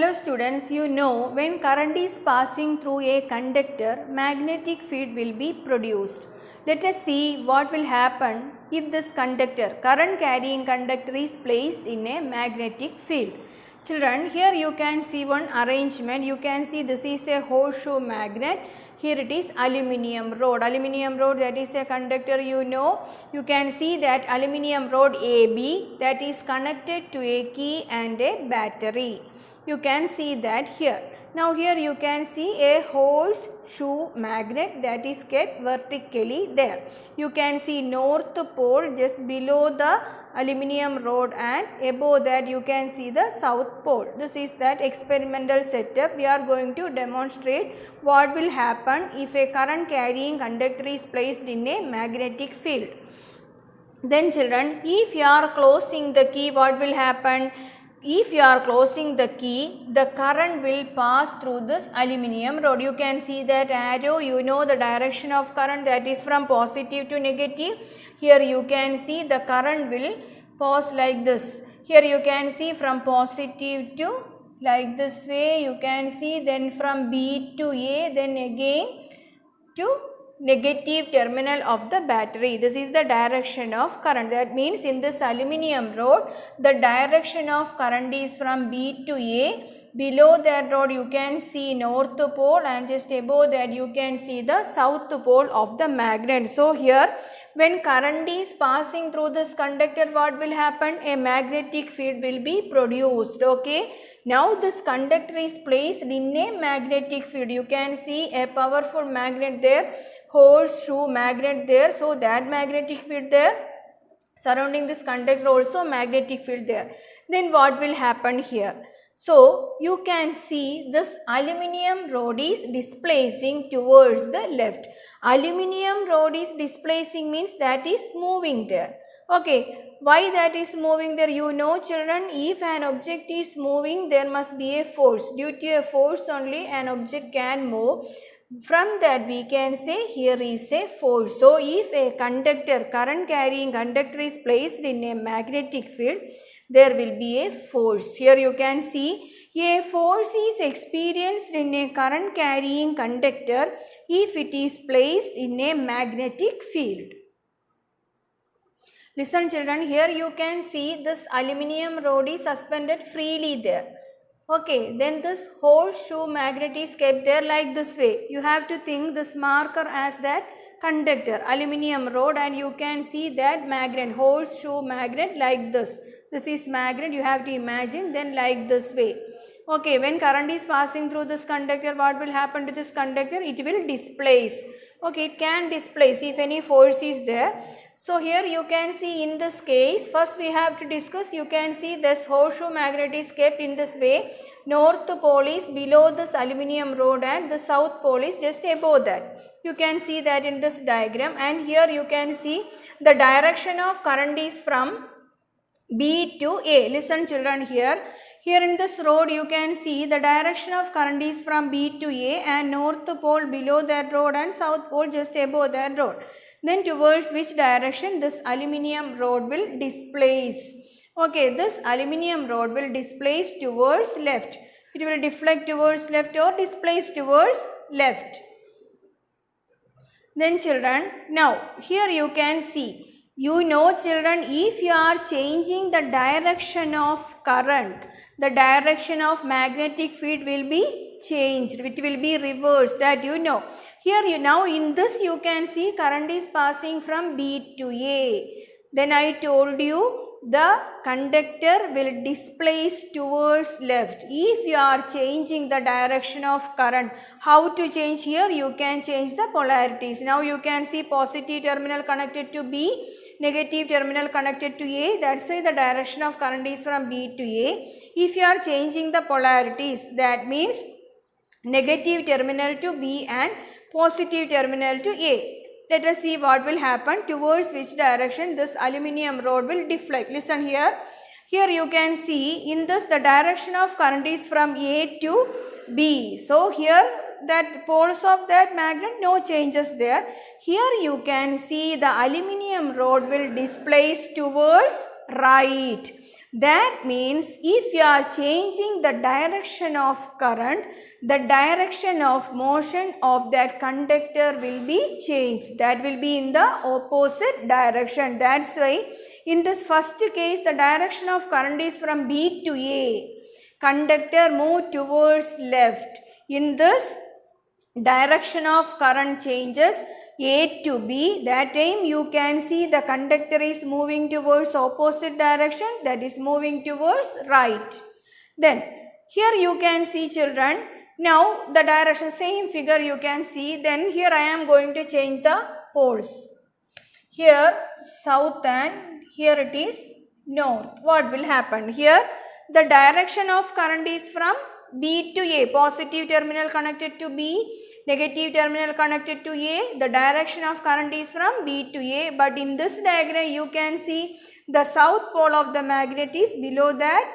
Hello students, you know when current is passing through a conductor, magnetic field will be produced. Let us see what will happen if this conductor, current carrying conductor is placed in a magnetic field. Children, here you can see one arrangement. You can see this is a horseshoe magnet. Here it is aluminium rod. Aluminium rod, that is a conductor, you know. You can see that aluminium rod AB that is connected to a key and a battery. You can see that here. Now here you can see a horseshoe magnet that is kept vertically there. You can see north pole just below the aluminium rod and above that you can see the south pole. This is that experimental setup. We are going to demonstrate what will happen if a current carrying conductor is placed in a magnetic field. Then children, if you are closing the key, what will happen? If you are closing the key, the current will pass through this aluminium rod. You can see that arrow, you know the direction of current, that is from positive to negative. Here you can see the current will pass like this. Here you can see from positive to like this way, you can see, then from B to A, then again to negative terminal of the battery. This is the direction of current. That means in this aluminium rod, the direction of current is from B to A. Below that rod you can see north pole and just above that you can see the south pole of the magnet. So here when current is passing through this conductor, what will happen? A magnetic field will be produced. Okay. Now this conductor is placed in a magnetic field. You can see a powerful magnet there, horseshoe magnet there. So that magnetic field there, surrounding this conductor also magnetic field there. Then what will happen here? So you can see this aluminium rod is displacing towards the left. Aluminium rod is displacing means that is moving there. Okay, why that is moving there? You know children, if an object is moving, there must be a force. Due to a force only an object can move. From that we can say here is a force. So if a conductor, current carrying conductor is placed in a magnetic field, there will be a force. Here you can see a force is experienced in a current carrying conductor if it is placed in a magnetic field. Listen children, here you can see this aluminium rod is suspended freely there. Okay, then this horseshoe magnet is kept there like this way. You have to think this marker as that conductor, aluminium rod, and you can see that magnet, horseshoe magnet like this. This is magnet, you have to imagine, then like this way. Okay, when current is passing through this conductor, what will happen to this conductor? It will displace. Okay, it can displace if any force is there. So here you can see in this case, first we have to discuss, you can see this horseshoe magnet is kept in this way. North pole is below this aluminium rod and the south pole is just above that. You can see that in this diagram, and here you can see the direction of current is from B to A. Listen children here. Here in this rod you can see the direction of current is from B to A and north pole below that rod and south pole just above that rod. Then towards which direction this aluminium rod will displace? Okay, this aluminium rod will displace towards left. It will deflect towards left or displace towards left. Then children, now here you can see, you know children, if you are changing the direction of current, the direction of magnetic field will be changed. It will be reversed, that you know. Here you now in this you can see current is passing from B to A. Then I told you the conductor will displace towards left. If you are changing the direction of current, how to change? Here you can change the polarities. Now you can see positive terminal connected to B, negative terminal connected to A. That's why the direction of current is from B to A. If you are changing the polarities, that means negative terminal to B and positive terminal to A. Let us see what will happen, towards which direction this aluminium rod will deflect. Listen here. Here you can see in this the direction of current is from A to B. So here that poles of that magnet, no changes there. Here you can see the aluminium rod will displace towards right. That means if you are changing the direction of current, the direction of motion of that conductor will be changed. That will be in the opposite direction. That's why in this first case, the direction of current is from B to A. Conductor move towards left. In this direction of current changes A to B, that time you can see the conductor is moving towards opposite direction, that is moving towards right. Then here you can see children, now the direction, same figure you can see. Then here I am going to change the poles. Here south and here it is north. What will happen? Here the direction of current is from B to A, positive terminal connected to B, negative terminal connected to A. The direction of current is from B to A, but in this diagram you can see the south pole of the magnet is below that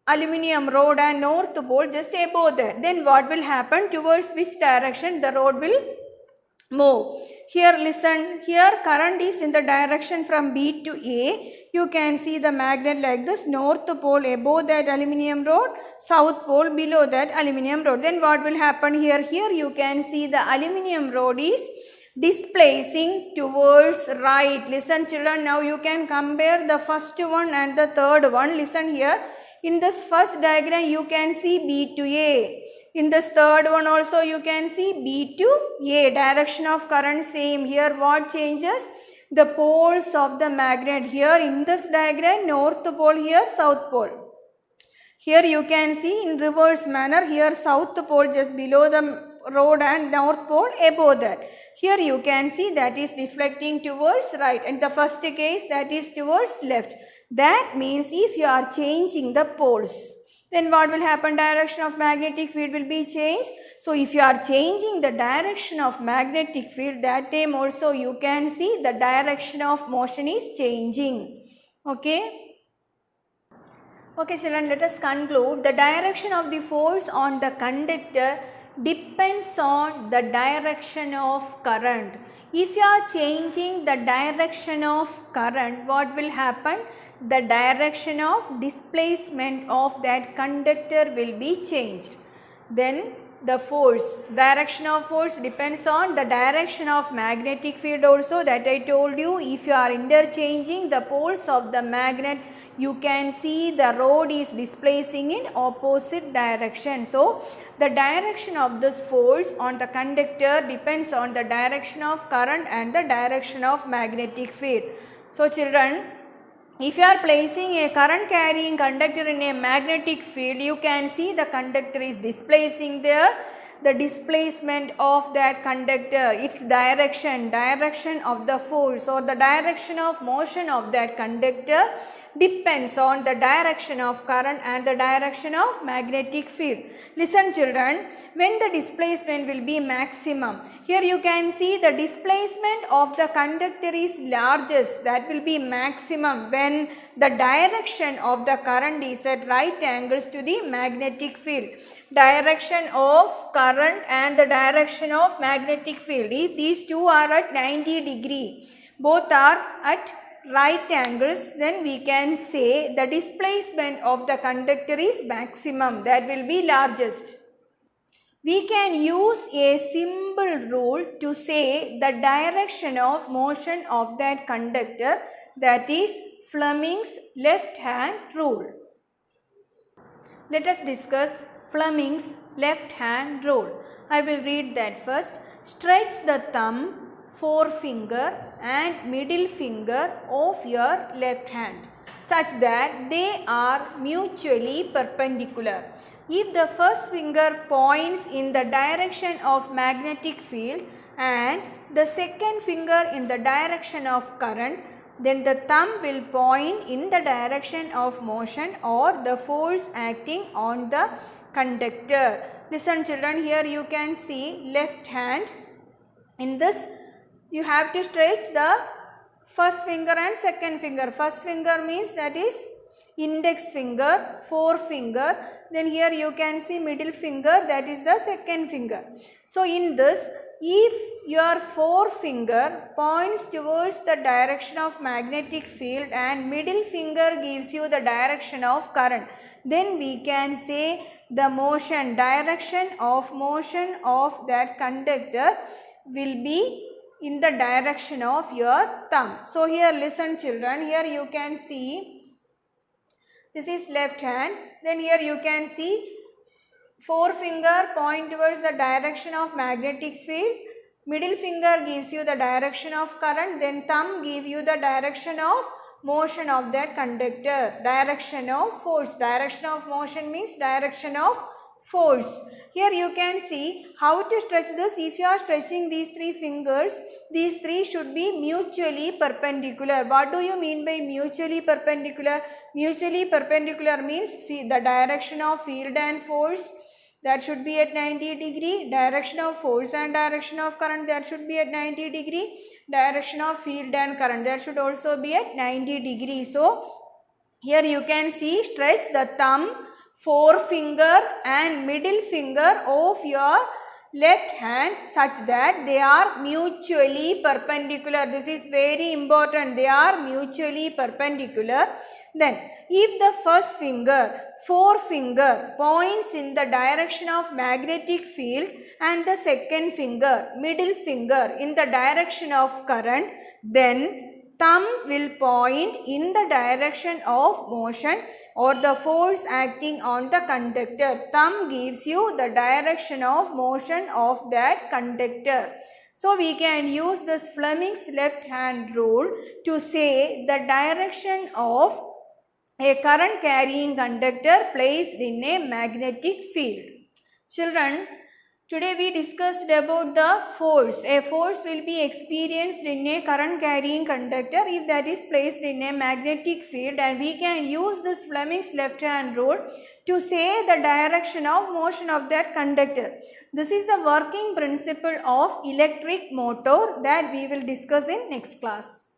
aluminum rod and north pole just above that. Then what will happen? Towards which direction the rod will move? Here listen, here current is in the direction from B to A. You can see the magnet like this, north pole above that aluminum rod, south pole below that aluminum rod. Then what will happen here? Here you can see the aluminum rod is displacing towards right. Listen children, now you can compare the first one and the third one. Listen here, in this first diagram you can see B to A. In this third one also you can see B to A. Direction of current same. Here what changes? The poles of the magnet. Here in this diagram north pole, here south pole. Here you can see in reverse manner, here south pole just below the rod and north pole above that. Here you can see that is deflecting towards right, and the first case that is towards left. That means if you are changing the poles, then what will happen? Direction of magnetic field will be changed. So if you are changing the direction of magnetic field, that time also you can see the direction of motion is changing. Okay. Okay children, let us conclude. The direction of the force on the conductor depends on the direction of current. If you are changing the direction of current, what will happen? The direction of displacement of that conductor will be changed. Then the force, direction of force depends on the direction of magnetic field also, that I told you. If you are interchanging the poles of the magnet, you can see the rod is displacing in opposite direction. So the direction of this force on the conductor depends on the direction of current and the direction of magnetic field. So children, if you are placing a current carrying conductor in a magnetic field, you can see the conductor is displacing there. The displacement of that conductor, its direction of the force or the direction of motion of that conductor depends on the direction of current and the direction of magnetic field. Listen children, when the displacement will be maximum, here you can see the displacement of the conductor is largest, that will be maximum when the direction of the current is at right angles to the magnetic field. Direction of current and the direction of magnetic field, if these two are at 90 degree, both are at right angles, then we can say the displacement of the conductor is maximum, that will be largest. We can use a simple rule to say the direction of motion of that conductor, that is Fleming's left hand rule. Let us discuss Fleming's left hand rule. I will read that first. Stretch the thumb, forefinger and middle finger of your left hand such that they are mutually perpendicular. If the first finger points in the direction of magnetic field and the second finger in the direction of current, then the thumb will point in the direction of motion or the force acting on the conductor. Listen children, here you can see left hand. In this you have to stretch the first finger and second finger. First finger means that is index finger, forefinger. Then here you can see middle finger, that is the second finger. So in this if your forefinger points towards the direction of magnetic field and middle finger gives you the direction of current, then we can say the direction of motion of that conductor will be in the direction of your thumb. So here listen children, here you can see this is left hand, then here you can see forefinger point towards the direction of magnetic field, middle finger gives you the direction of current, then thumb give you the direction of motion of that conductor, direction of force. Direction of motion means direction of force. Here you can see how to stretch this. If you are stretching these three fingers, these three should be mutually perpendicular. What do you mean by mutually perpendicular? Mutually perpendicular means the direction of field and force, that should be at 90 degree, direction of force and direction of current, that should be at 90 degree, direction of field and current, that should also be at 90 degree. So here you can see stretch the thumb, forefinger and middle finger of your left hand such that they are mutually perpendicular. This is very important, they are mutually perpendicular. Then if the first finger, forefinger, points in the direction of magnetic field and the second finger, middle finger, in the direction of current, then thumb will point in the direction of motion or the force acting on the conductor. Thumb gives you the direction of motion of that conductor. So we can use this Fleming's left hand rule to say the direction of a current carrying conductor placed in a magnetic field. Children, today we discussed about the force. A force will be experienced in a current carrying conductor if that is placed in a magnetic field, and we can use this Fleming's left hand rule to say the direction of motion of that conductor. This is the working principle of electric motor that we will discuss in next class.